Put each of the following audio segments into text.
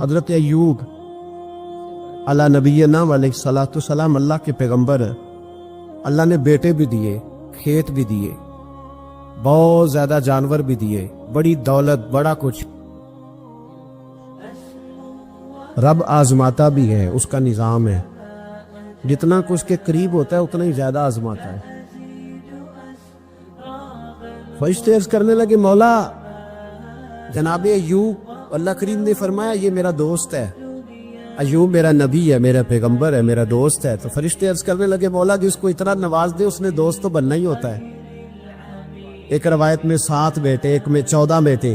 حضرت ایوب علی نبینا علیہ السلام اللہ کے پیغمبر ہیں. اللہ نے بیٹے بھی دیے، کھیت بھی دیے، بہت زیادہ جانور بھی دیے، بڑی دولت، بڑا کچھ. رب آزماتا بھی ہے، اس کا نظام ہے. جتنا کچھ کے قریب ہوتا ہے اتنا ہی زیادہ آزماتا ہے. فرشتے عرض کرنے لگے مولا جناب ایوب، اللہ کریم نے فرمایا یہ میرا دوست ہے، ایوب میرا نبی ہے، میرا پیغمبر ہے، میرا دوست ہے. تو فرشتے عرض کرنے لگے مولا جس کو اتنا نواز دے اس نے دوست تو بننا ہی ہوتا ہے. ایک روایت میں 7 بیٹے، ایک میں 14 بیٹے،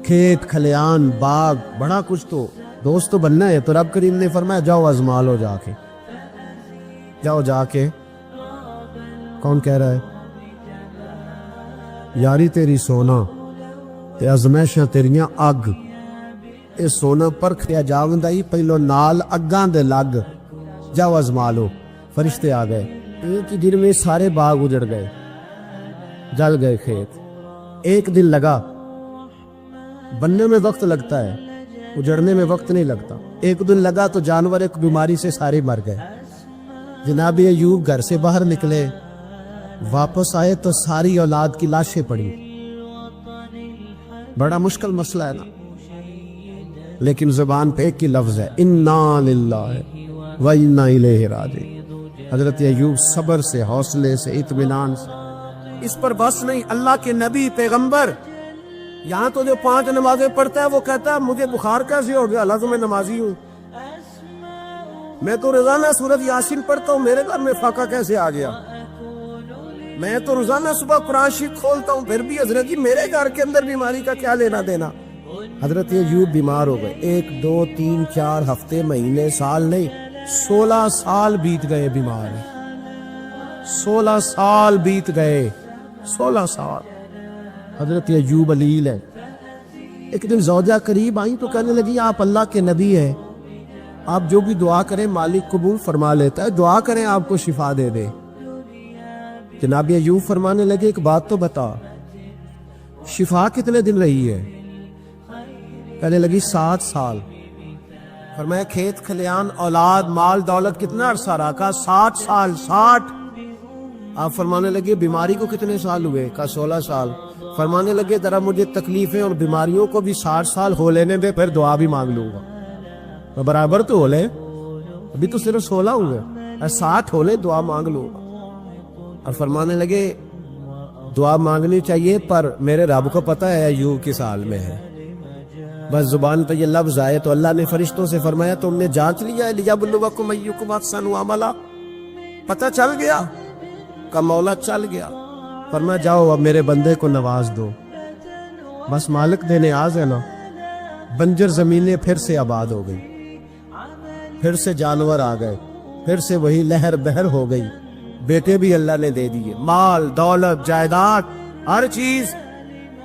کھیت کھلیان باغ بڑا کچھ، تو دوست تو بننا ہے. تو رب کریم نے فرمایا جاؤ آزما لو، جا کے جاؤ جا کے. کون کہہ رہا ہے؟ یاری تیری سونا تے ازمائشاں تیریاں اگ، اے سونا پرکھیا جاوندا ہی پہلو نال اگاں دے لگ، جاؤ آزما لو. فرشتے آ گئے، ایک ہی دن میں سارے باغ اجڑ گئے، جل گئے کھیت. ایک دن لگا، بننے میں وقت لگتا ہے، اجڑنے میں وقت نہیں لگتا. ایک دن لگا تو جانور ایک بیماری سے سارے مر گئے. جناب ایوب گھر سے باہر نکلے، واپس آئے تو ساری اولاد کی لاشیں پڑی. بڑا مشکل مسئلہ ہے نا، لیکن زبان پہ ایک ہی لفظ ہے، انا للہ و انا الیہ راجعون. حضرت ایوب صبر سے، حوصلے سے، اطمینان سے. اس پر بس نہیں، اللہ کے نبی پیغمبر. یہاں تو جو 5 نمازیں پڑھتا ہے وہ کہتا ہے مجھے بخار کیسے ہو گیا، اللہ تو میں نمازی ہوں. میں تو روزانہ سورۃ یاسین پڑھتا ہوں، میرے گھر میں فاقہ کیسے آ گیا. میں تو روزانہ صبح قرآن شریف کھولتا ہوں، پھر بھی حضرت جی میرے گھر کے اندر بیماری کا کیا لینا دینا. حضرت ایوب بیمار ہو گئے. 1 2 3 4 ہفتے، مہینے، سال نہیں، 16 سال بیت گئے بیمار. 16 سال بیت گئے، 16 سال. حضرت ایوب علیل ہے. ایک دن زوجہ قریب آئیں تو کہنے لگی آپ اللہ کے نبی ہیں، آپ جو بھی دعا کریں مالک قبول فرما لیتا ہے، دعا کریں آپ کو شفا دے دے. جناب ایوب فرمانے لگے ایک بات تو بتا، شفا کتنے دن رہی ہے؟ کہنے لگی 7 سال. فرمایا کھیت کھلیان اولاد مال دولت کتنا عرصہ رہا؟ کہا 60 سال. 60. آپ فرمانے لگے بیماری کو کتنے سال ہوئے؟ کہا 16 سال. فرمانے لگے ذرا مجھے تکلیفیں اور بیماریوں کو بھی 60 سال ہو لینے دے، پھر دعا بھی مانگ لوں گا. برابر تو ہو لے، ابھی تو صرف 16 ہوئے، 60 ہو لے دعا مانگ لوں گا. اور فرمانے لگے دعا مانگنی چاہیے پر میرے رب کو پتہ ہے ایوب کس حال میں ہے. بس زبان پہ یہ لفظ آئے تو اللہ نے فرشتوں سے فرمایا تم نے جانچ لیا ہے لیبلوکم ایکم احسن عملا؟ پتہ چل گیا؟ کا مولا چل گیا. فرمایا جاؤ اب میرے بندے کو نواز دو. بس مالک دینے آز ہے نا. بنجر زمینیں پھر سے آباد ہو گئی، پھر سے جانور آ گئے، پھر سے وہی لہر بہر ہو گئی. بیٹے بھی اللہ نے دے دیے، مال دولت جائیداد ہر چیز.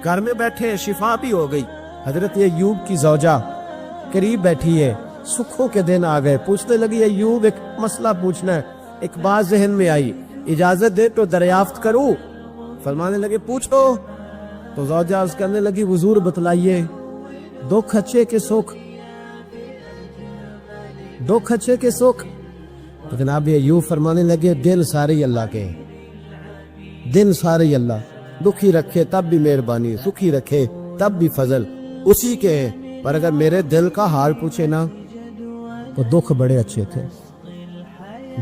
گھر میں بیٹھے شفا بھی ہو گئی. حضرت ایوب کی زوجہ قریب بیٹھی ہے، سکھوں کے دن آ گئے. پوچھنے لگی ایوب ایک مسئلہ پوچھنا ہے. ایک بات ذہن میں آئی، اجازت دے تو دریافت کروں؟ فرمانے لگے پوچھو. تو زوجہ عرض کرنے لگی حضور بتلائیے، دکھ اچھے کے سکھ، دکھ اچھے کے سکھ. تو جناب ایوب فرمانے لگے دن سارے اللہ کے، دن سارے اللہ، دکھی رکھے تب بھی مہربانی، سکھی رکھے تب بھی فضل اسی کے ہیں. پر اگر میرے دل کا حال پوچھے نا تو دکھ بڑے اچھے تھے،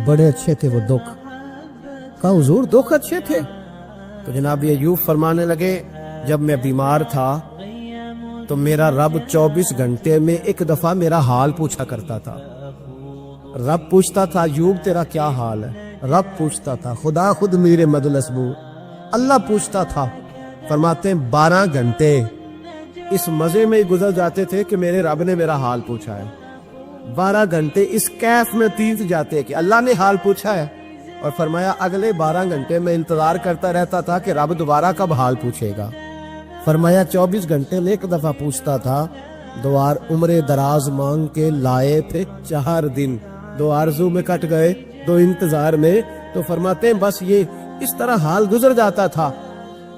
بڑے اچھے تھے وہ دکھ. کہا حضور دکھ اچھے تھے؟ تو جناب ایوب فرمانے لگے جب میں بیمار تھا تو میرا رب 24 گھنٹے میں ایک دفعہ میرا حال پوچھا کرتا تھا. رب پوچھتا تھا ایوب تیرا کیا حال ہے؟ رب پوچھتا تھا، خدا خود میرے مدلسبو اللہ پوچھتا تھا. فرماتے ہیں 12 گھنٹے اس مزے میں گزر جاتے تھے کہ میرے رب نے میرا حال پوچھا ہے. 12 گھنٹے اس کیف میں بیت جاتے کہ اللہ نے حال پوچھا ہے. اور فرمایا اگلے 12 گھنٹے میں انتظار کرتا رہتا تھا کہ رب دوبارہ کب حال پوچھے گا. فرمایا 24 گھنٹے میں ایک دفعہ پوچھتا تھا. دوار عمر دراز مانگ کے لائے تھے 4 دن، 2 آرزو میں کٹ گئے، 2 انتظار میں. تو فرماتے ہیں بس یہ اس طرح حال گزر جاتا تھا.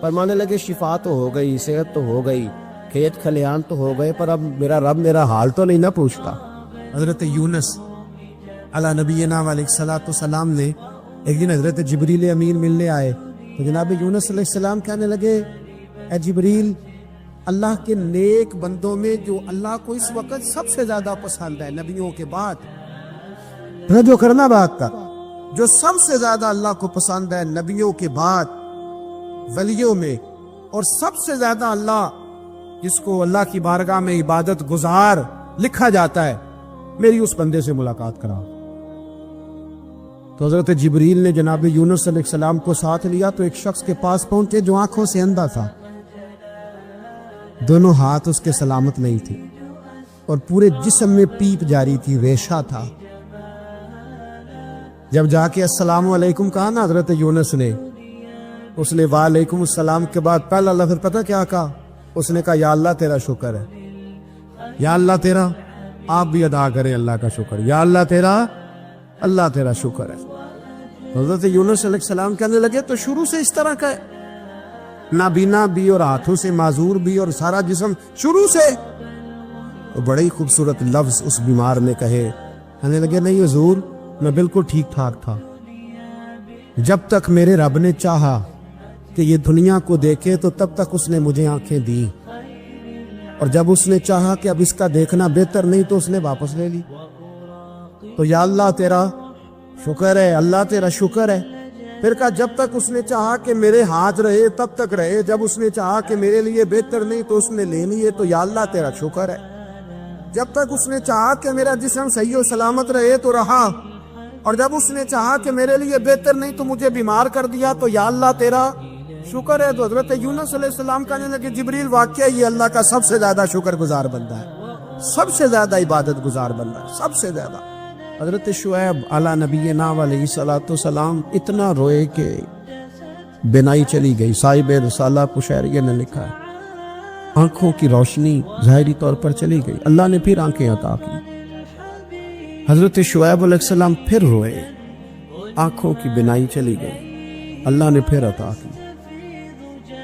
فرمانے لگے شفا تو ہو گئی، صحت تو ہو گئی، کھیت کھلیان تو ہو گئے پر اب میرا رب میرا حال تو نہیں نہ پوچھتا۔ حضرت یونس علی نبینا علیہ الصلوۃ والسلام نے ایک دن حضرت جبریل امین ملنے آئے تو جناب یونس علیہ السلام کہنے لگے اے جبریل، اللہ کے نیک بندوں میں جو اللہ کو اس وقت سب سے زیادہ پسند ہے نبیوں کے بعد، جو کرنا بات کا، جو سب سے زیادہ اللہ کو پسند ہے نبیوں کے بعد ولیوں میں، اور سب سے زیادہ اللہ جس کو اللہ کی بارگاہ میں عبادت گزار لکھا جاتا ہے، میری اس بندے سے ملاقات کراؤ۔ تو حضرت جبریل نے جناب یونس علیہ السلام کو ساتھ لیا تو ایک شخص کے پاس پہنچے جو آنکھوں سے اندھا تھا، دونوں ہاتھ اس کے سلامت نہیں تھے اور پورے جسم میں پیپ جاری تھی، ریشہ تھا۔ جب جا کے السلام علیکم کہا نا حضرت یونس نے، اس نے وعلیکم السلام کے بعد پہلا لفظ پتہ کیا کہا؟ اس نے کہا یا اللہ تیرا شکر ہے، یا اللہ تیرا، آپ بھی ادا کریں اللہ کا شکر، یا اللہ تیرا شکر ہے۔ حضرت یونس علیہ السلام کہنے لگے تو شروع سے اس طرح کا ہے، نابینا بھی اور ہاتھوں سے معذور بھی اور سارا جسم شروع سے؟ تو بڑے ہی خوبصورت لفظ اس بیمار نے کہے، کہنے لگے نہیں حضور، میں بالکل ٹھیک ٹھاک تھا، جب تک میرے رب نے چاہا کہ یہ دنیا کو دیکھے تو تب تک اس نے مجھے آنکھیں دی، اور جب اس نے چاہا کہ اب اس کا دیکھنا بہتر نہیں تو اس نے واپس لے لی۔ تو یا اللہ تیرا شکر ہے، اللہ تیرا شکر ہے۔ پھر کہا جب تک اس نے چاہا کہ میرے ہاتھ رہے تب تک رہے، جب اس نے چاہا کہ میرے لیے بہتر نہیں تو اس نے لے لیے، تو یا اللہ تیرا شکر ہے۔ جب تک اس نے چاہا کہ میرا جسم صحیح و سلامت رہے تو رہا، اور جب اس نے چاہا کہ میرے لیے بہتر نہیں تو مجھے بیمار کر دیا، تو یا اللہ تیرا شکر ہے۔ تو حضرت یونس علیہ السلام کہنے لگے جبریل واقعہ یہ اللہ کا سب سے زیادہ شکر گزار بندہ ہے، سب سے زیادہ عبادت گزار بندہ ہے، سب سے زیادہ۔ حضرت شعیب علی نبینا علیہ الصلوۃ والسلام اتنا روئے کہ بینائی چلی گئی۔ صاحب رسالہ قشیریہ نے لکھا ہے آنکھوں کی روشنی ظاہری طور پر چلی گئی، اللہ نے پھر آنکھیں عطا کی۔ حضرت شعیب علیہ السلام پھر روئے، آنکھوں کی بینائی چلی گئی، اللہ نے پھر عطا کی۔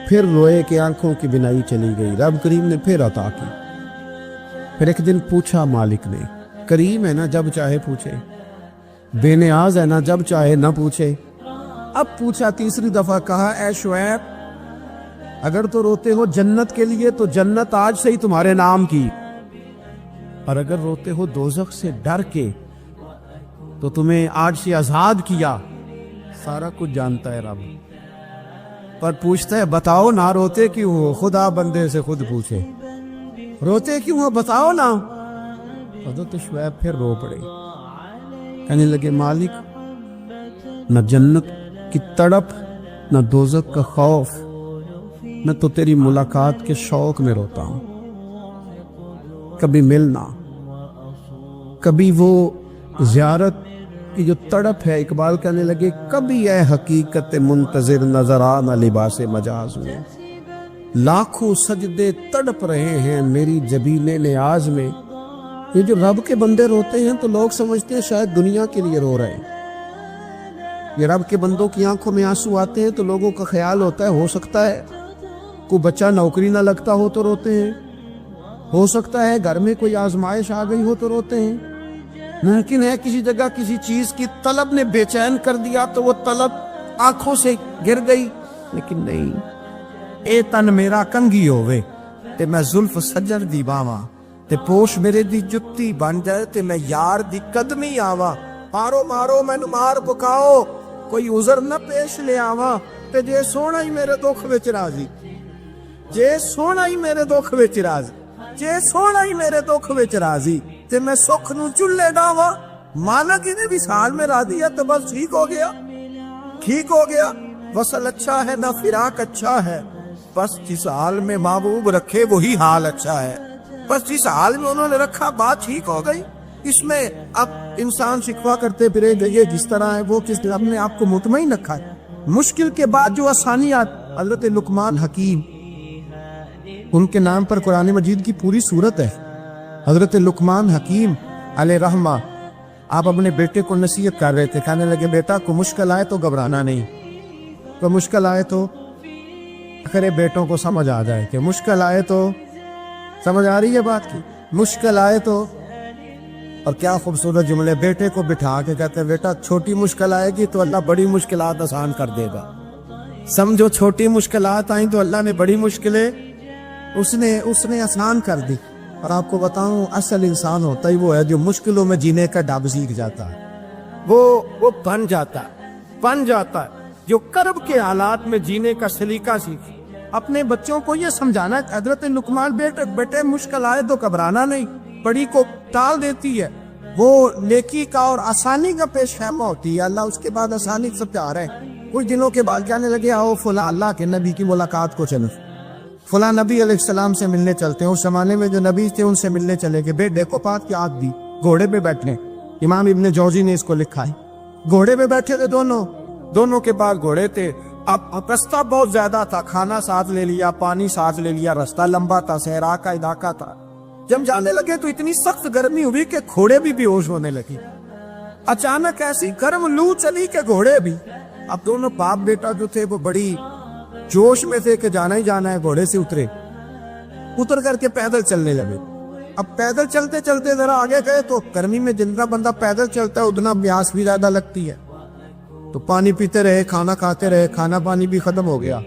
پھر روئے کہ آنکھوں کی بینائی چلی گئی، رب کریم نے پھر عطا کی۔ پھر ایک دن پوچھا مالک نے، کریم ہے نا جب چاہے پوچھے، بے نیاز ہے نا جب چاہے نہ پوچھے۔ اب پوچھا تیسری دفعہ، کہا اے شعیب اگر تو روتے ہو جنت کے لیے تو جنت آج سے ہی تمہارے نام کی، اور اگر روتے ہو دوزخ سے ڈر کے تو تمہیں آج سے آزاد کیا۔ سارا کچھ جانتا ہے رب، پر پوچھتا ہے بتاؤ نہ روتے کیوں ہو؟ خدا بندے سے خود پوچھے روتے کیوں ہو، بتاؤ نا۔ حضرت شعیب پھر رو پڑے، کہنے لگے مالک نہ جنت کی تڑپ نہ دوزخ کا خوف، میں تو تیری ملاقات کے شوق میں روتا ہوں۔ کبھی ملنا، کبھی وہ زیارت کی جو تڑپ ہے، اقبال کہنے لگے کبھی اے حقیقت منتظر نظر آنا لباس مجاز میں، لاکھوں سجدے تڑپ رہے ہیں میری جبین نیاز میں۔ یہ جو رب کے بندے روتے ہیں تو لوگ سمجھتے ہیں شاید دنیا کے لیے رو رہے ہیں۔ یہ رب کے بندوں کی آنکھوں میں آنسو آتے ہیں تو لوگوں کا خیال ہوتا ہے ہو سکتا ہے کوئی بچہ نوکری نہ لگتا ہو تو روتے ہیں، ہو سکتا ہے گھر میں کوئی آزمائش آ گئی ہو تو روتے ہیں، ممکن ہے کسی جگہ کسی چیز کی طلب نے بے چین کر دیا تو وہ طلب آنکھوں سے گر گئی۔ لیکن نہیں، اے تن میرا کنگھی ہووے تے میں زلف سجر دی باواں، تے پوش میرے دی جتی بن جائے تے میں یار دی قدمی آواں، مارو مارو مینو مار پکاؤ کوئی عذر نہ پیش لے آواں، تے جے سونا ہی میرے دکھ وچ راضی، جے سونا ہی میرے دکھ وچ راضی، جے سونا ہی میرے دکھ وچ راضی، تے میں سکھ نو چلے ڈاواں، مانا کہ نے بھی سال میں راضی ہے تو بس ٹھیک ہو گیا، ٹھیک ہو گیا۔ وصل اچھا ہے نہ فراق اچھا ہے، بس جس حال میں محبوب رکھے وہی حال اچھا ہے، بس جس حال میں انہوں نے رکھا بات ٹھیک ہو گئی۔ اس میں اب انسان شکوا کرتے پھرے گئے جس طرح ہے وہ کس نے اپنے آپ کو مطمئن رکھا ہے۔ مشکل کے بعد جو آسانیات، حضرت لقمان حکیم ان کے نام پر قرآن مجید کی پوری سورت ہے۔ حضرت لقمان حکیم علیہ رحمہ آپ اپنے بیٹے کو نصیحت کر رہے تھے، کہنے لگے بیٹا کو مشکل آئے تو گھبرانا نہیں، تو مشکل آئے تو کرے بیٹوں کو سمجھ آ جائے کہ مشکل آئے تو سمجھ آ رہی ہے بات کی؟ مشکل آئے تو، اور کیا خوبصورت جملے، بیٹے کو بٹھا کے کہتے ہیں بیٹا چھوٹی مشکل آئے گی تو اللہ بڑی مشکلات آسان کر دے گا. سمجھو چھوٹی مشکلات آئیں تو اللہ نے بڑی مشکلیں اس نے آسان کر دی. اور آپ کو بتاؤں اصل انسان ہوتا ہی وہ ہے جو مشکلوں میں جینے کا ڈب سیکھ جاتا ہے. وہ بن جاتا ہے جو کرب کے حالات میں جینے کا سلیقہ سیکھے. اپنے بچوں کو یہ سمجھانا ہے. حضرت لقمان بیٹے مشکل آئے تو گھبرانا نہیں، بڑی کو ٹال دیتی ہے. وہ نیکی کا اور آسانی کا پیش خیمہ ہوتی ہے. اللہ اس کے بعد آسانی سے پیار ہے. کچھ دنوں کے بعد کہنے لگے آؤ فلاں اللہ کے نبی کی ملاقات کو چلو، فلاں نبی علیہ السلام سے ملنے چلتے ہیں. اس زمانے میں جو نبی تھے ان سے ملنے چلے گئے. بیٹے کو پات کی آگ دی، گھوڑے پہ بیٹھنے. امام ابن جوزی نے اس کو لکھا ہے. گھوڑے پہ بیٹھے تھے دونوں کے پاس گھوڑے تھے. اب رستہ بہت زیادہ تھا، کھانا ساتھ لے لیا، پانی ساتھ لے لیا، رستہ لمبا تھا، صحرا کا علاقہ تھا. جب جانے لگے تو اتنی سخت گرمی ہوئی کہ گھوڑے بھی بے ہوش ہونے لگی. اچانک ایسی گرم لو چلی کہ گھوڑے بھی. اب دونوں باپ بیٹا جو تھے وہ بڑی جوش میں تھے کہ جانا ہی جانا ہے. گھوڑے سے اتر کر کے پیدل چلنے لگے. اب پیدل چلتے چلتے ذرا آگے گئے تو گرمی میں جتنا بندہ پیدل چلتا ہے اتنا پیاس بھی زیادہ لگتی ہے. تو پانی پیتے رہے، کھانا کھاتے رہے، کھانا پانی بھی ختم ہو گیا.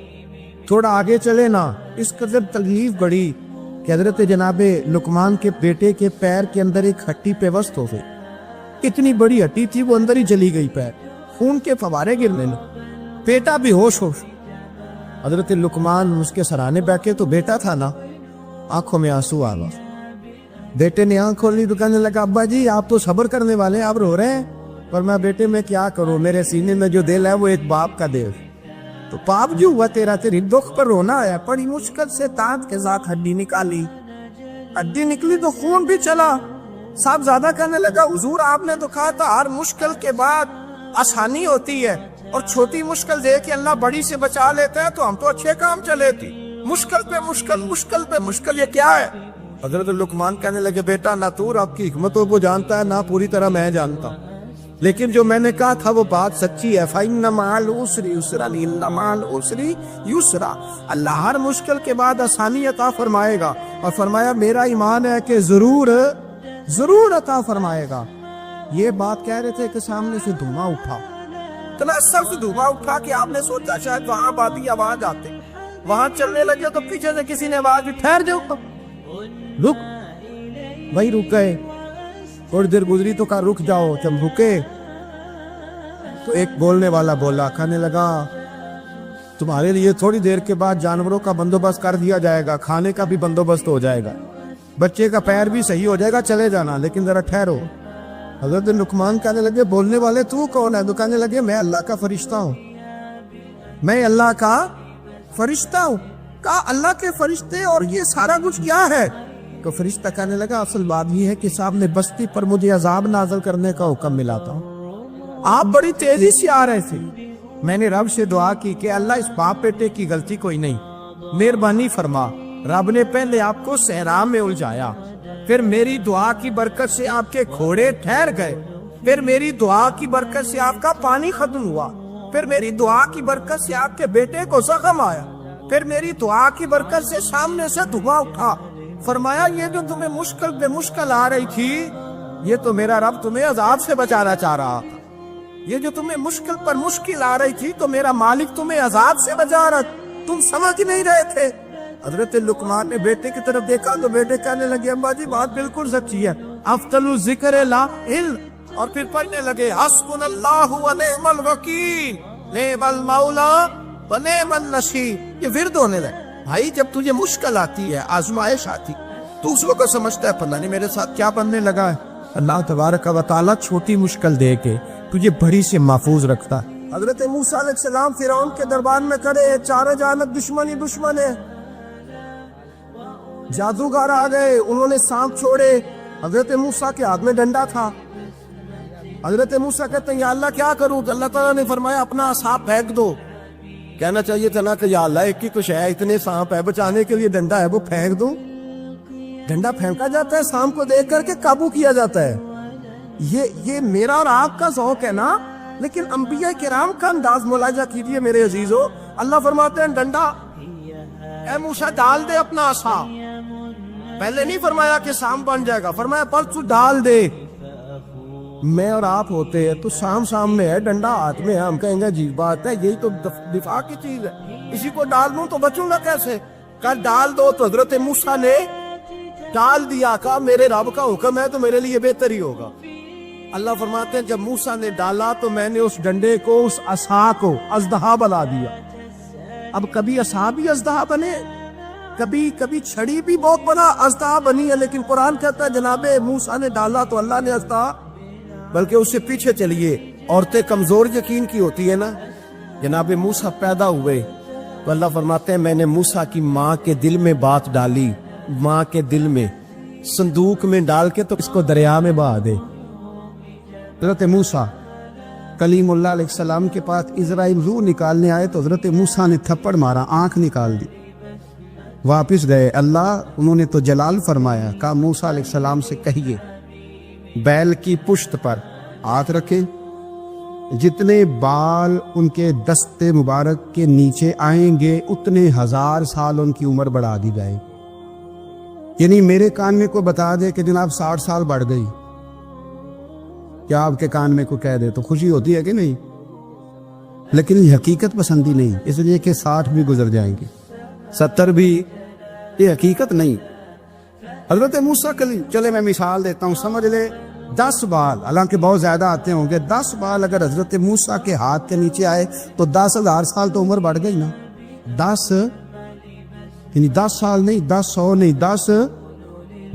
تھوڑا آگے چلے نا، اس قدر تکلیف بڑی کہ حضرت جناب لقمان کے بیٹے کے پیر کے اندر ایک ہڈی پیوست ہو گئی. اتنی بڑی ہڈی تھی وہ اندر ہی چلی گئی، پیر خون کے فوارے گرنے لگے. بیٹا بھی ہوش. حضرت لقمان اس کے سرانے بیٹھے تو بیٹا تھا نا، آنکھوں میں آنسو آ گئے. بیٹے نے آنکھ کھولی تو کہنے لگا ابا جی آپ تو صبر کرنے والے، آپ رو رہے ہیں. پر میں بیٹے میں کیا کروں، میرے سینے میں جو دل ہے وہ ایک باپ کا دل. تو باپ جو ہوا تیری دکھ پر رونا ہے. بڑی مشکل سے تانت کے ساتھ ہڈی نکالی. ہڈی نکلی تو خون بھی چلا. صاحب زیادہ کہنے لگا حضور آپ نے تو کہا تھا ہر مشکل کے بعد آسانی ہوتی ہے، اور چھوٹی مشکل دے کے اللہ بڑی سے بچا لیتا ہے. تو ہم تو اچھے کام چلے تھی، مشکل پہ مشکل، یہ کیا ہے؟ حضرت لقمان کہنے لگے بیٹا نہ تو رب کی حکمتوں کو جانتا ہے نہ پوری طرح میں جانتا ہوں، لیکن جو میں نے کہا تھا وہ بات سچی ہے. فَإِنَّ مَعَ الْعُسْرِ يُسْرًا إِنَّ مَعَ الْعُسْرِ يُسْرًا. اللہ ہر مشکل کے بعد آسانی عطا فرمائے گا. اور فرمایا میرا ایمان ہے کہ ضرور عطا فرمائے گا. یہ بات کہہ رہے تھے کہ سامنے سے دھواں اٹھا، اتنا سخت دھواں اٹھا کہ آپ نے سوچا شاید وہاں بادی آواز آتے. وہاں چلنے لگے تو پیچھے سے کسی نے آواز دی ٹھہر جاؤ، رک. وہی رک گئے. تھوڑی دیر گزری تو کہا رک جاؤ. جب رکے تو ایک بولنے والا بولا، کہنے لگا تمہارے لیے تھوڑی دیر کے بعد جانوروں کا بندوبست کر دیا جائے گا، کھانے کا بھی بندوبست ہو جائے گا، بچے کا پیر بھی صحیح ہو جائے گا، چلے جانا لیکن ذرا ٹھہرو. حضرت لقمان کہنے لگے بولنے والے تو کون ہے؟ تو کہنے لگے میں اللہ کا فرشتہ ہوں، میں اللہ کا فرشتہ ہوں. کہا اللہ کے فرشتے اور یہ سارا کچھ کیا ہے؟ تو فرشتہ کہنے لگا اصل بات یہ ہے کہ صاحب نے بستی پر مجھے عذاب نازل کرنے کا حکم ملا تھا، آپ بڑی تیزی سے آ رہے تھے. میں نے رب سے دعا کی کہ اللہ اس باپ بیٹے کی غلطی کوئی نہیں، مہربانی فرما. رب نے پہلے آپ کو صحرا میں الجھایا، پھر میری دعا کی برکت سے آپ کے گھوڑے ٹھہر گئے، پھر میری دعا کی برکت سے آپ کا پانی ختم ہوا، پھر میری دعا کی برکت سے آپ کے بیٹے کو زخم آیا، پھر میری دعا کی برکت سے سامنے سے دھواں اٹھا. فرمایا یہ جو تمہیں مشکل پہ مشکل آ رہی تھی، یہ تو میرا رب تمہیں عذاب سے بچانا چاہ رہا تھا. یہ جو تمہیں مشکل پر مشکل آ رہی تھی تو میرا مالک تمہیں عذاب سے بچا رہا، تم سمجھ نہیں رہے تھے. حضرت لقمان نے بیٹے کی طرف دیکھا تو بیٹے کہنے لگے ابا جی بات بالکل سچی ہے، افضل الذکر لا علم. اور پھر پڑھنے لگے حسبنا اللہ و نعم الوکیل نعم المولا و نعم النصیر. یہ ورد ہونے لگے. بھائی جب تجھے مشکل آتی ہے، آزمائش آتی، تو اس وقت سمجھتا ہے پتہ نہیں میرے ساتھ کیا بننے لگا ہے. اللہ تبارک و تعالیٰ چھوٹی مشکل دے کے تجھے بڑی سے محفوظ رکھتا ہے. حضرت موسیٰ علیہ السلام فرعون کے دربار میں کھڑے ہیں، چاروں جانب دشمن ہی دشمن ہے. جادوگر آ گئے، انہوں نے سانپ چھوڑے. حضرت موسیٰ کے ہاتھ میں ڈنڈا تھا. حضرت موسیٰ کہتے ہیں یا اللہ کیا کروں؟ تو اللہ تعالیٰ نے فرمایا اپنا سانپ پھینک دو. کہنا چاہیے تھا نا کہ یا اللہ ایک ہی کچھ ہے، اتنے سانپ ہے، بچانے کے لیے ڈنڈا ہے وہ پھینک دو. ڈنڈا پھینکا جاتا ہے، سانپ کو دیکھ کر کے قابو کیا جاتا ہے. یہ میرا اور آپ کا ذوق ہے نا، لیکن انبیاء کرام کا انداز ملاحظہ کیجیے میرے عزیزو. اللہ فرماتے ہیں ڈنڈا، اے موسیٰ ڈال دے اپنا عصا. پہلے نہیں فرمایا کہ سام بن جائے گا، فرمایا پر تو ڈال دے۔ میں اور آپ ہوتے ہیں تو سامنے ہے، ڈنڈا ہاتھ میں ہے، ہم کہیں گے عجیب بات ہے، یہی تو دفاع کی چیز ہے، اسی کو ڈال دوں تو بچوں گا کیسے؟ کہا ڈال دو، تو حضرت موسیٰ نے ڈال دیا، کہا میرے رب کا حکم ہے تو میرے لیے بہتر ہی ہوگا۔ اللہ فرماتے ہیں جب موسیٰ نے ڈالا تو میں نے اس ڈنڈے کو، اس عصا کو اژدہا بنا دیا۔ اب کبھی عصا بھی اژدہا بنے، کبھی چھڑی بھی بہت بڑا اژدہا بنی ہے، لیکن قرآن کہتا ہے جناب موسیٰ نے ڈالا تو اللہ نے اژدہا، بلکہ اس سے پیچھے چلیے، عورتیں کمزور یقین کی ہوتی ہے نا، جناب موسیٰ پیدا ہوئے تو اللہ فرماتے ہیں میں نے موسیٰ کی ماں کے دل میں بات ڈالی، ماں کے دل میں صندوق میں ڈال کے تو اس کو دریا میں بہا دے۔ حضرت موسیٰ کلیم اللہ علیہ السلام کے پاس اسرائیل روح نکالنے آئے تو حضرت موسیٰ نے تھپڑ مارا، آنکھ نکال دی، واپس گئے۔ اللہ انہوں نے تو جلال فرمایا، کہا موسیٰ علیہ السلام سے کہیے بیل کی پشت پر ہاتھ رکھیں، جتنے بال ان کے دست مبارک کے نیچے آئیں گے اتنے 1000 سال ان کی عمر بڑھا دی جائے۔ یعنی میرے کان میں کو بتا دے کہ جناب 60 سال بڑھ گئی، کیا آپ کے کان میں کو کہہ دے تو خوشی ہوتی ہے کہ نہیں؟ لیکن یہ حقیقت پسندی نہیں، اس لیے کہ 60 بھی گزر جائیں گے، 70 بھی، یہ حقیقت نہیں۔ حضرت موسیٰ چلے میں مثال دیتا ہوں، سمجھ لے 10 بال، حالانکہ بہت زیادہ آتے ہوں گے، 10 بال اگر حضرت موسیٰ کے ہاتھ کے نیچے آئے تو 10,000 سال تو عمر بڑھ گئی نا۔ 10 یعنی 10 سال نہیں، 10 100 نہیں، 10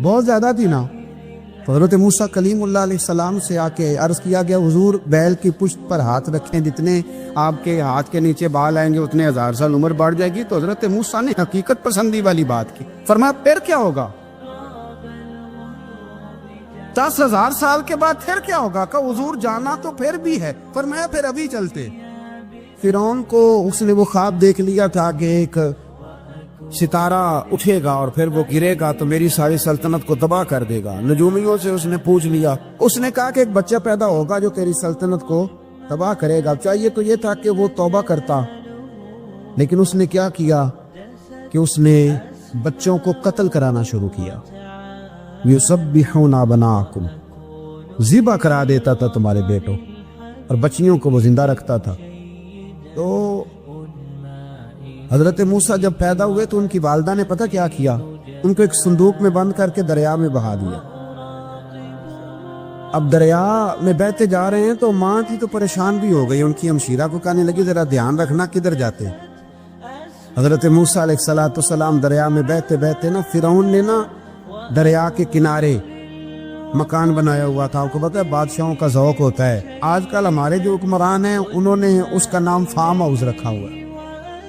بہت زیادہ تھی نا۔ تو حضرت موسیٰ کلیم اللہ علیہ السلام سے آ کے عرض کیا گیا حضور بیل کی پشت پر ہاتھ رکھیں، جتنے آپ کے ہاتھ کے نیچے بال آئیں گے اتنے 1000 سال عمر بڑھ جائے گی۔ تو حضرت موسیٰ نے حقیقت پسندی والی بات کی، فرمایا پھر کیا ہوگا؟ 10,000 سال کے بعد پھر کیا ہوگا؟ کہ حضور جانا تو پھر بھی ہے، فرمایا پھر ابھی چلتے۔ فرعون کو اس نے وہ خواب دیکھ لیا تھا کہ ایک ستارہ اٹھے گا اور پھر وہ گرے گا تو میری ساری سلطنت کو تباہ کر دے گا۔ نجومیوں سے اس نے پوچھ لیا، اس نے کہا کہ ایک بچہ پیدا ہوگا جو تیری سلطنت کو تباہ کرے گا۔ چاہیے تو یہ تھا کہ وہ توبہ کرتا، لیکن اس نے کیا کیا کہ اس نے بچوں کو قتل کرانا شروع کیا۔ یُسَبِّحُونَ أَبْنَاءَکُمْ، ذبح کرا دیتا تھا تمہارے بیٹوں، اور بچیوں کو وہ زندہ رکھتا تھا۔ تو حضرت موسیٰ جب پیدا ہوئے تو ان کی والدہ نے پتہ کیا کیا، ان کو ایک صندوق میں بند کر کے دریا میں بہا دیا۔ اب دریا میں بہتے جا رہے ہیں تو ماں کی تو پریشان بھی ہو گئی، ان کی ہمشیرہ کو کہنے لگی ذرا دھیان رکھنا کدھر جاتے ہیں۔ حضرت موسیٰ علیہ السلام دریا میں بہتے بہتے نا، فرعون نے نا دریا کے کنارے مکان بنایا ہوا تھا۔ آپ کو پتہ ہے بادشاہوں کا ذوق ہوتا ہے، آج کل ہمارے جو حکمران ہیں انہوں نے اس کا نام فارم ہاؤس رکھا ہوا ہے،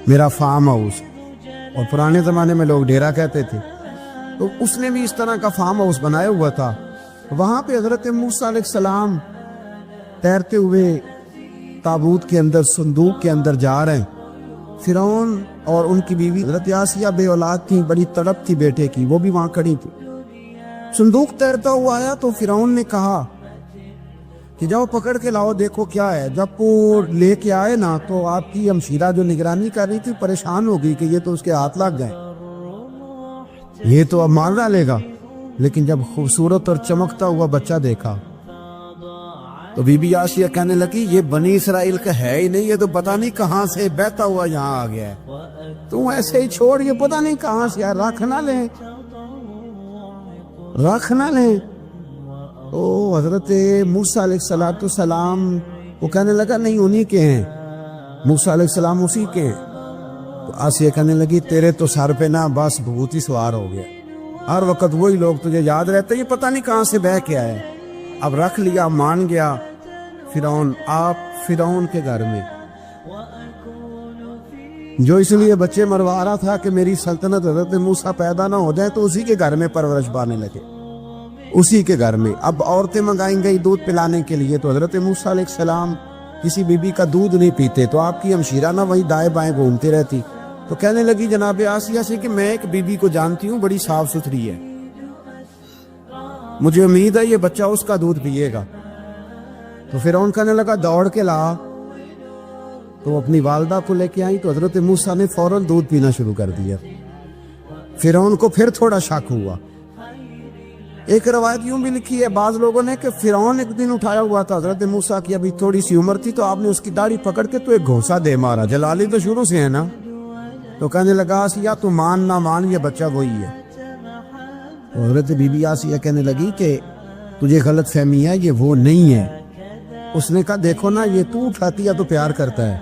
میرا فارم ہاؤس، اور پرانے زمانے میں لوگ ڈیرا کہتے تھے۔ تو اس نے بھی اس طرح کا فارم ہاؤس بنایا ہوا تھا۔ وہاں پہ حضرت موسیٰ علیہ السلام تیرتے ہوئے تابوت کے اندر، صندوق کے اندر جا رہے ہیں۔ فرعون اور ان کی بیوی حضرت آسیہ بے اولاد تھی، بڑی تڑپ تھی بیٹے کی، وہ بھی وہاں کھڑی تھی۔ صندوق تیرتا ہوا آیا تو فرعون نے کہا کہ جاؤ پکڑ کے لاؤ دیکھو کیا ہے۔ جب وہ لے کے آئے نا تو آپ کی ہمشیرہ جو نگرانی کر رہی تھی پریشان ہو گئی کہ یہ تو اس کے ہاتھ لگ گئے، یہ تو اب مار ڈالے گا۔ لیکن جب خوبصورت اور چمکتا ہوا بچہ دیکھا تو بی بی آسیہ کہنے لگی یہ بنی اسرائیل کا ہے ہی نہیں، یہ تو پتہ نہیں کہاں سے بہتا ہوا یہاں آ گیا ہے، تو ایسے ہی چھوڑ، یہ پتہ نہیں کہاں سے، رکھ نہ لیں، رکھ نہ لیں۔ تو حضرت موسیٰ علیہ السلام وہ کہنے لگا نہیں انہی کے ہیں، موسیٰ علیہ السلام اسی کے ہیں۔ تو آسیہ کہنے لگی تیرے تو سر پہ نا بس بھوت ہی سوار ہو گیا، ہر وقت وہی لوگ تجھے یاد رہتے، یہ پتہ نہیں کہاں سے بہ کے آئے۔ اب رکھ لیا، مان گیا فرعون، آپ فرعون کے گھر میں جو اس لیے بچے مروا رہا تھا کہ میری سلطنت حضرت موسیٰ پیدا نہ ہو جائے، تو اسی کے گھر میں پرورش پانے لگے، اسی کے گھر میں۔ اب عورتیں منگائیں گئی دودھ پلانے کے لیے، تو حضرت موسیٰ علیہ السلام کسی بی بی کا دودھ نہیں پیتے، تو آپ کی ہمشیرہ نہ وہی دائیں بائیں گھومتی رہتی۔ تو کہنے لگی جناب آسیہ سے کہ میں ایک بی بی کو جانتی ہوں، بڑی صاف ستھری ہے، مجھے امید ہے یہ بچہ اس کا دودھ پیے گا۔ تو فرعون کہنے لگا دوڑ کے لا، تو اپنی والدہ کو لے کے آئی، تو حضرت موسیٰ نے فوراً دودھ پینا شروع کر دیا۔ فرعون کو پھر تھوڑا شک ہوا، ایک روایت یوں بھی لکھی ہے بعض لوگوں نے کہ فرعون ایک دن اٹھایا ہوا تھا حضرت موسیٰ کی، ابھی تھوڑی سی عمر تھی، تو آپ نے اس کی داڑھی پکڑ کے تو ایک گھونسا دے مارا، جلالی تو شروع سے ہے نا، تو کہنے لگا آسیہ تو مان نہ مان یہ بچہ وہی ہے۔ حضرت بی بی آسیہ کہنے لگی کہ تجھے غلط فہمی ہے، یہ وہ نہیں ہے۔ اس نے کہا دیکھو نا، یہ تو اٹھاتی ہے تو پیار کرتا ہے،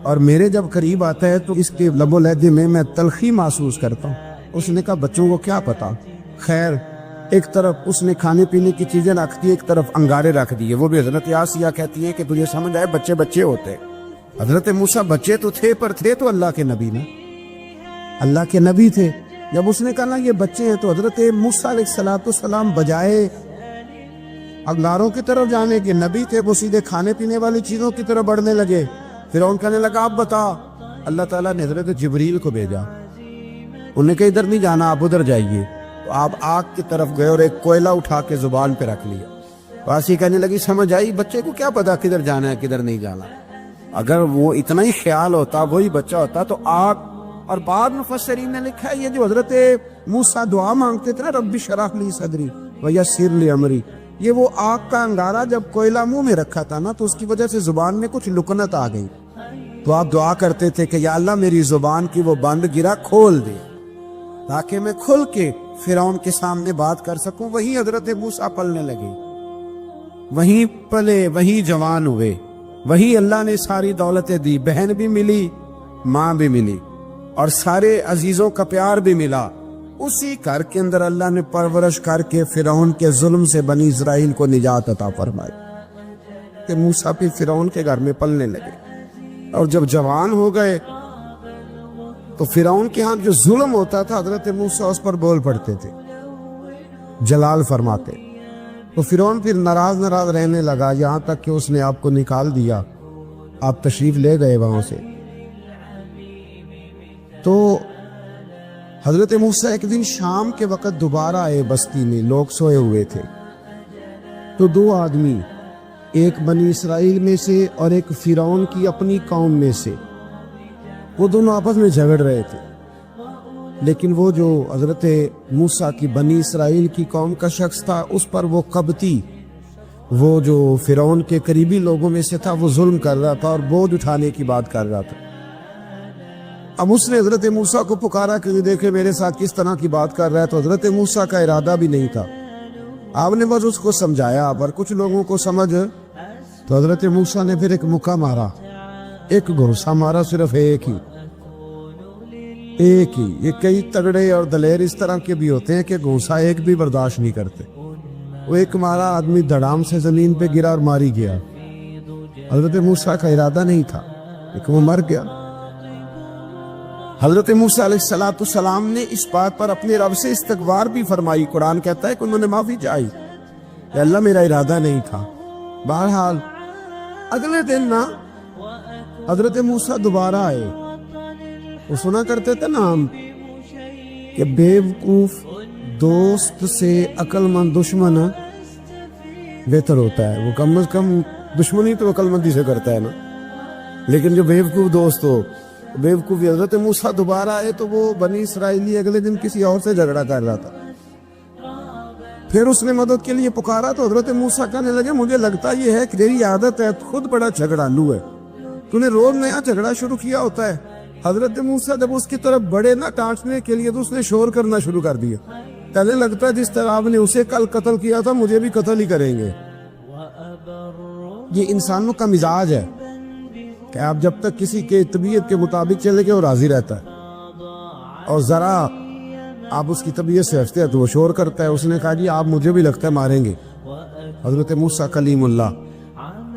اور میرے جب قریب آتا ہے تو اس کے لب و لہجے میں تلخی محسوس کرتا ہوں۔ اس نے کہا بچوں کو کیا پتا۔ خیر، ایک طرف اس نے کھانے پینے کی چیزیں رکھ دی، ایک طرف انگارے رکھ دیے، وہ بھی حضرت آسیہ کہتی ہے کہ تجھے سمجھ آئے بچے بچے ہوتے۔ حضرت موسیٰ بچے تو تھے، پر تھے تو اللہ کے نبی نا، اللہ کے نبی تھے۔ جب اس نے کہا نا یہ بچے ہیں، تو حضرت موسیٰ علیہ السلام بجائے انگاروں کی طرف جانے کے، نبی تھے، وہ سیدھے کھانے پینے والی چیزوں کی طرف بڑھنے لگے۔ فرعون کہنے لگا آپ بتا۔ اللہ تعالیٰ نے حضرت جبریل کو بھیجا، انہوں نے کہا ادھر نہیں جانا، آپ ادھر جائیے۔ تو آپ آگ کی طرف گئے اور ایک کوئلہ اٹھا کے زبان پہ رکھ لیا۔ واسی کہنے لگی سمجھ آئی، بچے کو کیا پتا کدھر جانا ہے کدھر نہیں جانا، اگر وہ اتنا ہی خیال ہوتا وہی بچہ ہوتا تو آگ۔ اور بعد مفسرین نے لکھا ہے یہ جو حضرت موسیٰ دعا مانگتے تھے نا، رب اشرح لی صدری ویسر لی امری، یہ وہ آگ کا انگارہ جب کوئلہ منہ میں رکھا تھا نا، تو اس کی وجہ سے زبان میں کچھ لکنت آ گئی، تو آپ دعا کرتے تھے کہ یا اللہ میری زبان کی وہ بند گرا کھول دے تاکہ میں کھل کے فرعون کے سامنے بات کر سکوں۔ وہیں حضرت موسیٰ پلنے لگے، وہیں پلے، وہیں جوان ہوئے، وہیں اللہ نے ساری دولتیں دی، بہن بھی ملی، ماں بھی ملی، اور سارے عزیزوں کا پیار بھی ملا۔ اسی گھر کے اندر اللہ نے پرورش کر کے فرعون کے ظلم سے بنی اسرائیل کو نجات عطا فرمائی کہ موسیٰ بھی فرعون کے گھر میں پلنے لگے، اور جب جوان ہو گئے تو فرعون کے ہاں جو ظلم ہوتا تھا حضرت موسیٰ اس پر بول پڑتے تھے، جلال فرماتے، تو فرعون پھر ناراض رہنے لگا، یہاں تک کہ اس نے آپ کو نکال دیا، آپ تشریف لے گئے وہاں سے۔ تو حضرت موسیٰ ایک دن شام کے وقت دوبارہ آئے بستی میں، لوگ سوئے ہوئے تھے، تو دو آدمی، ایک بنی اسرائیل میں سے اور ایک فرعون کی اپنی قوم میں سے، وہ دونوں آپس میں جھگڑ رہے تھے، لیکن وہ جو حضرت موسیٰ کی بنی اسرائیل کی قوم کا شخص تھا، اس پر وہ قبطی، وہ جو فرعون کے قریبی لوگوں میں سے تھا، وہ ظلم کر رہا تھا اور بوجھ اٹھانے کی بات کر رہا تھا۔ اب اس نے حضرت موسیٰ کو پکارا کہ دیکھے میرے ساتھ کس طرح کی بات کر رہا ہے، تو حضرت موسیٰ کا ارادہ بھی نہیں تھا، آپ نے بس اس کو سمجھایا، پر کچھ لوگوں کو سمجھ، تو حضرت موسیٰ نے پھر ایک مکہ مارا، ایک گھونسا مارا، صرف ایک ہی۔ یہ کئی تگڑے اور دلیر اس طرح کے بھی ہوتے ہیں کہ گھونسا ایک بھی برداشت نہیں کرتے، وہ ایک مارا، آدمی دھڑام سے زمین پہ گرا اور ماری گیا۔ حضرت موسیٰ کا ارادہ نہیں تھا لیکن وہ مر گیا۔ حضرت موسیٰ علیہ السلام نے اس بات پر اپنے رب سے استغفار بھی فرمائی، قرآن کہتا ہے کہ انہوں نے معافی چاہی کہ اللہ میرا ارادہ نہیں تھا۔ بہرحال اگلے دن نا حضرت موسیٰ دوبارہ آئے، وہ سنا کرتے تھے نا ہم کہ بیوقوف دوست سے عقل مند دشمن بہتر ہوتا ہے، وہ کم از کم دشمنی تو عقل مندی سے کرتا ہے نا، لیکن جو بیوقوف دوست ہو بیوقوفی۔ حضرت موسیٰ دوبارہ آئے تو وہ بنی اسرائیلی اگلے دن کسی اور سے جھگڑا کر رہا تھا، پھر اس نے مدد کے لیے پکارا، تو حضرت موسیٰ کہنے لگے مجھے لگتا یہ ہے کہ تیری عادت ہے، خود بڑا جھگڑالو ہے، تو نے روز نیا جھگڑا شروع کیا ہوتا ہے۔ حضرت موسیٰ جب اس کی طرف بڑے نہ ڈانٹنے کے لیے تو اس نے شور کرنا شروع کر دیا، پہلے لگتا ہے جس طرح آپ نے اسے کل قتل کیا تھا مجھے بھی قتل ہی کریں گے۔ یہ انسانوں کا مزاج ہے کہ آپ جب تک کسی کے طبیعت کے مطابق چلے گئے وہ راضی رہتا ہے، اور ذرا آپ اس کی طبیعت سے ہٹتے ہیں تو وہ شور کرتا ہے۔ اس نے کہا جی آپ مجھے بھی لگتا ہے ماریں گے۔ حضرت موسیٰ کلیم اللہ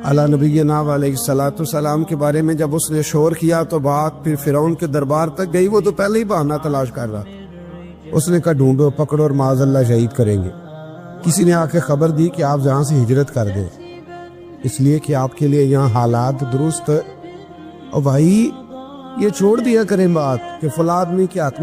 علی نبینا علیہ السلام کے بارے میں جب اس نے شور کیا تو بات پھر فرعون کے دربار تک گئی، وہ تو پہلے ہی بہانہ تلاش کر رہا، اس نے کہا ڈھونڈو پکڑو اور معاذ اللہ شہید کریں گے۔ کسی نے آ کے خبر دی کہ آپ یہاں سے ہجرت کر دیں، اس لیے کہ آپ کے لیے یہاں حالات درست، اور بھائی یہ چھوڑ دیا کریں بات کہ فلاں آدمی کے حق